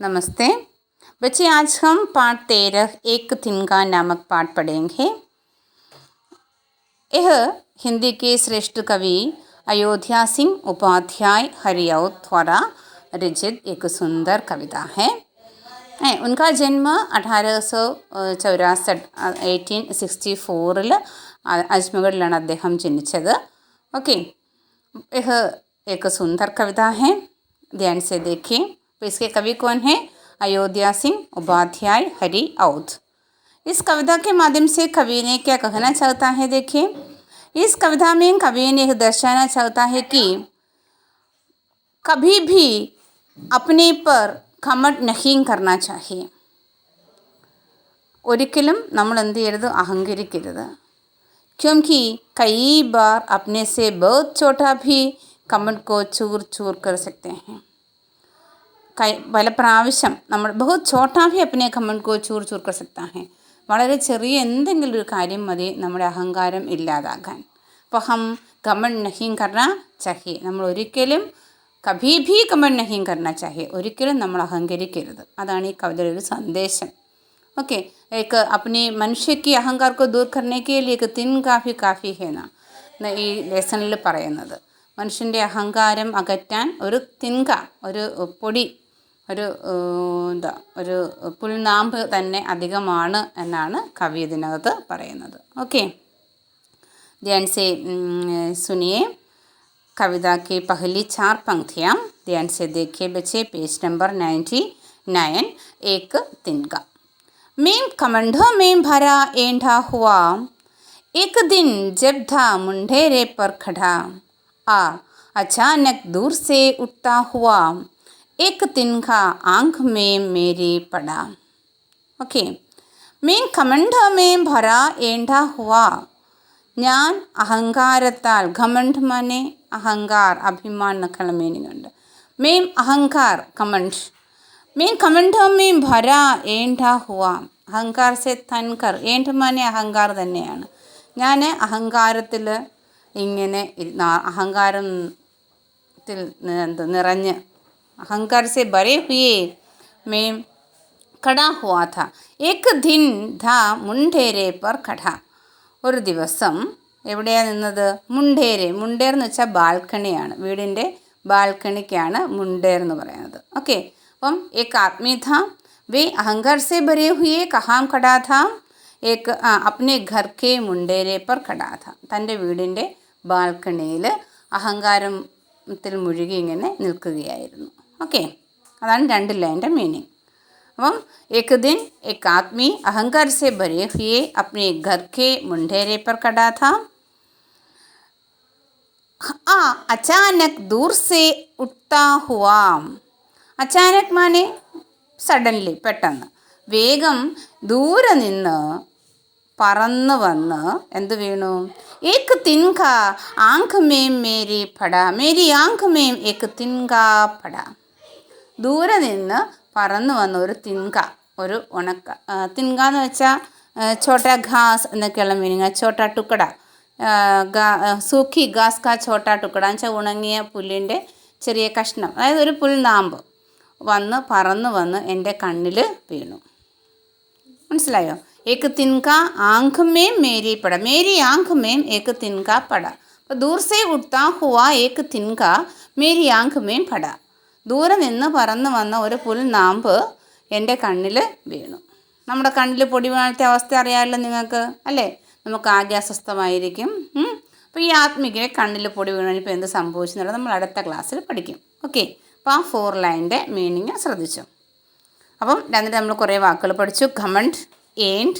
नमस्ते बच्चे, आज हम पाठ 13 एक तिनका नामक पाठ पढ़ेंगे। यह हिंदी के श्रेष्ठ कवि अयोध्या सिंह उपाध्याय हरिऔध द्वारा रचित एक सुंदर कविता है। उनका जन्म 1864 1864 अजमेर അദ്ദേഹം ജനിച്ചത്। ओके, यह एक सुंदर कविता है, ध्यान से देखिए। तो इसके कवि कौन है? अयोध्या सिंह उपाध्याय हरिऔध। इस कविता के माध्यम से कवि ने क्या कहना चाहता है? देखिए, इस कविता में कवि ने यह दर्शाना चाहता है कि कभी भी अपने पर घमंड नहीं करना चाहिए। ഒരിക്കലും നമ്മൾ എന്ത് ചെയ്യരുത്? അഹങ്കരിക്കരുത്। क्योंकि कई बार अपने से बहुत छोटा भी घमंड को चूर चूर कर सकते हैं। പല പ്രാവശ്യം നമ്മൾ बहुत छोटा भी अपने घमंड को चूर चूर कर सकता है। വളരെ ചെറിയ എന്തെങ്കിലും ഒരു കാര്യം മതി നമ്മുടെ അഹങ്കാരം ഇല്ലാതാക്കാൻ। അപ്പോൾ ഹം घमंड नहीं करना चाहिए, നമ്മൾ ഒരിക്കലും कभी भी घमंड नहीं करना चाहिए, ഒരിക്കലും നമ്മൾ അഹങ്കരിക്കരുത്। അതാണ് ഈ കവിതയുടെ ഒരു സന്ദേശം। ओके, एक अपने मनुष्य की अहंकार को दूर करने के लिए एक तिनका भी काफ़ी है ना ഈ ലെസണിൽ പറയുന്നത്। മനുഷ്യൻ്റെ അഹങ്കാരം അകറ്റാൻ ഒരു തിൻക, ഒരു പൊടി, ഒരു പുൽനാമ്പ് തന്നെ അധികമാണ് എന്നാണ് കവി ഇതിനകത്ത് പറയുന്നത്। ओके, ध्यान से सुनिए कविता की पहली 4 पंक्तियाँ। ध्यान से देखिए बच्चे, पेज नंबर 99। एक तिनका। मैं कमंडों में भरा ऐंठा हुआ, एक दिन जब था मुंडेरे पर खड़ा, अचानक दूर से उठता हुआ एक तिनका आँख में मेरी पड़ा। ओके, मैं कमंडों में भरा ऐंठा हुआ, ഞാൻ അഹങ്കാരത്താൽ, ഘമണ്ഡ് മാനെ അഹങ്കാർ, അഭിമാൻ എന്നൊക്കെയുള്ള മീനിങ് ഉണ്ട്। മെയിൻ അഹങ്കാർ, കമണ്ഡ്, മെയിൻ കമണ്ഡോ മെയിൻ ഭര ഏണ്ഠ ഹുവ, അഹങ്കാർ സെ തൻകർ, ഏണ്ഠ മാനെ അഹങ്കാർ തന്നെയാണ്। ഞാൻ അഹങ്കാരത്തിൽ ഇങ്ങനെ അഹങ്കാരത്തിൽ നിറഞ്ഞ്, അഹങ്കാർ സെ ഭരെ ഹുയേ मैं खड़ा हुआ था, एक दिन था मुंडेरे पर खड़ा, ഒരു ദിവസം എവിടെയാണ് നിന്നത്? മുണ്ടേരെ. മുണ്ടേർ എന്ന് വെച്ചാൽ ബാൽക്കണിയാണ്, വീടിൻ്റെ ബാൽക്കണിക്കാണ് മുണ്ടേർ എന്ന് പറയുന്നത്। ഓക്കെ, അപ്പം एक आदमी था, वे अहंकार से भरे हुए कहाँ खड़ा था? एक अपने घर के मुंडेरे पर खड़ा था, തൻ്റെ വീടിൻ്റെ ബാൽക്കണിയിൽ അഹങ്കാരത്തിൽ മുഴുകി ഇങ്ങനെ നിൽക്കുകയായിരുന്നു। ഓക്കെ, അതാണ് 2 ലൈൻ്റെ മീനിങ്। അപ്പം एक दिन एक आदमी अहंकार से भरे हुए अपने घर के मुंडेरे पर खड़ा था, अचानक दूर से उठता हुआ, अचानक माने സഡൻലി, പെട്ടെന്ന്, വേഗം ദൂരെ നിന്ന് പറന്ന് വന്ന് എന്ത് വീണു? ഏക് തിൻക ആങ്ക് മേം മേരി പട, മേരി ആങ്ക് മേം ഏക് തിൻക പട, ദൂരെ നിന്ന് പറന്നു വന്ന ഒരു തിൻക, ഒരു ഉണക്ക. തിൻക എന്ന് വെച്ചാൽ ഛോട്ട ഘാസ് എന്നൊക്കെയുള്ള മീനിങ്, ഛോട്ട ടുക്കട, സൂഖി ഘാസ് കാ ഛോട്ട ടുക്കട എന്ന് വെച്ചാൽ ഉണങ്ങിയ പുല്ലിൻ്റെ ചെറിയ കഷ്ണം, അതായത് ഒരു പുൽനാമ്പ് പറന്ന് വന്ന് എൻ്റെ കണ്ണിൽ വീണു। മനസ്സിലായോ? ഏക് തിൻക ആങ്ക് മേം മേരി പട, മേരി ആങ്ക് മേം ഏക് തിൻക പട, അപ്പോൾ ദൂർ സേ ഉഠ്താ ഹുവാ ഏക് തിൻക മേരി ആങ്ക് മേം പട, ദൂരെ നിന്ന് പറന്ന് വന്ന ഒരു പുൽനാമ്പ് എൻ്റെ കണ്ണിൽ വീണു। നമ്മുടെ കണ്ണിൽ പൊടി വീണത്തെ അവസ്ഥ അറിയാമല്ലോ നിങ്ങൾക്ക്, അല്ലേ? നമുക്ക് ആകെ അസ്വസ്ഥമായിരിക്കും। അപ്പോൾ ഈ ആത്മികനെ കണ്ണിൽ പൊടി വീണപ്പോൾ എന്ത് സംഭവിച്ചെന്നുള്ളത് നമ്മൾ അടുത്ത ക്ലാസ്സിൽ പഠിക്കും। ഓക്കെ, അപ്പോൾ ആ 4 ലൈൻ്റെ മീനിങ് ശ്രദ്ധിച്ചു। അപ്പം എന്നിട്ട് നമ്മൾ കുറേ വാക്കുകൾ പഠിച്ചു। ഘമണ്ഡ്, ഏൻഡ്,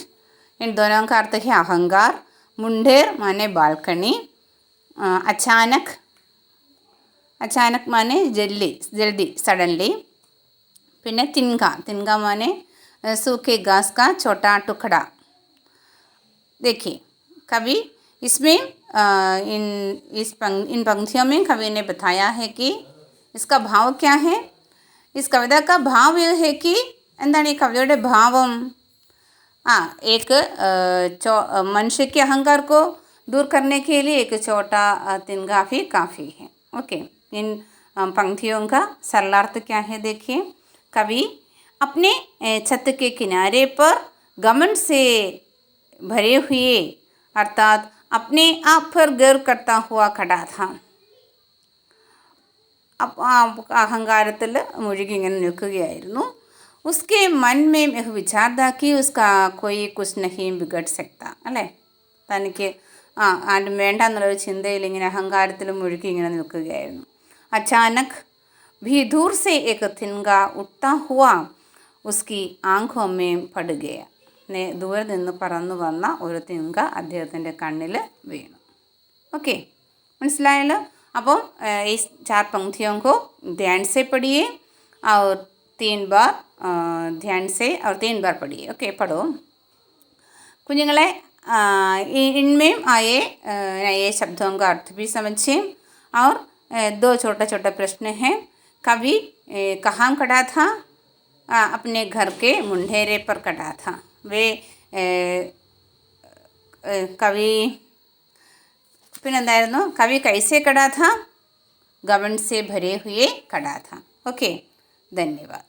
दोनों का अर्थ है अहंकार, मुंडेर माने बालकनी, अचानक, अचानक माने जल्दी जल्दी सडनली, പിന്നെ തിൻക, തിൻക माने सूखे घास का छोटा टुकड़ा। देखिए कवि इसमें इन पंक्तियों में कवि ने बताया है कि इसका भाव क्या है। इस कविता का भाव यह है कि എന്താണ് ഈ കവിതയുടെ ഭാവം? एक मनुष्य के अहंकार को दूर करने के लिए एक छोटा तिनका भी काफ़ी है। ओके, इन पंक्तियों का सरलार्थ क्या है? देखिए, कवि अपने छत के किनारे पर घमंड से भरे हुए अर्थात अपने आप पर गर्व करता हुआ खड़ा था. അഹങ്കാരത്തിൽ മുഴുകി ഇങ്ങനെ നിൽക്കുകയായിരുന്നു. उसके मन में यह विचार था कि उसका कोई कुछ नहीं बिगड़ सकता. അല്ലേ, തനിക്ക് ആരും വേണ്ട എന്നുള്ളൊരു ചിന്തയിൽ ഇങ്ങനെ അഹങ്കാരത്തിൽ മുഴുകി ഇങ്ങനെ നിൽക്കുകയായിരുന്നു. അച്ചാനക് भी दूर से एक तिनका उठता हुआ उसकी आंखों में पड़ गया. ദൂരെ നിന്ന് പറന്നു വന്ന ഒരു തിങ്ക അദ്ദേഹത്തിൻ്റെ കണ്ണിൽ വീണു. ओके, മനസ്സിലായല്ലോ. അപ്പം ഈ 4 पंक्तियों को ध्यान से पढ़िए और 3 बार ध्यान से और 3 बार पढ़िए. ओके, पढ़ो कुഞ്ഞുങ്ങളെ. इनमें आए नए शब्दों का अर्थ भी समझिए. और 2 छोटे छोटे प्रश्न हैं. कवि कहाँ खड़ा था? अपने घर के मुंडेरे पर खड़ा था. वे कवि പിന്നെന്തായിരുന്നു? कवि कैसे खड़ा था? घमंड से भरे हुए खड़ा था. ओके, धन्यवाद.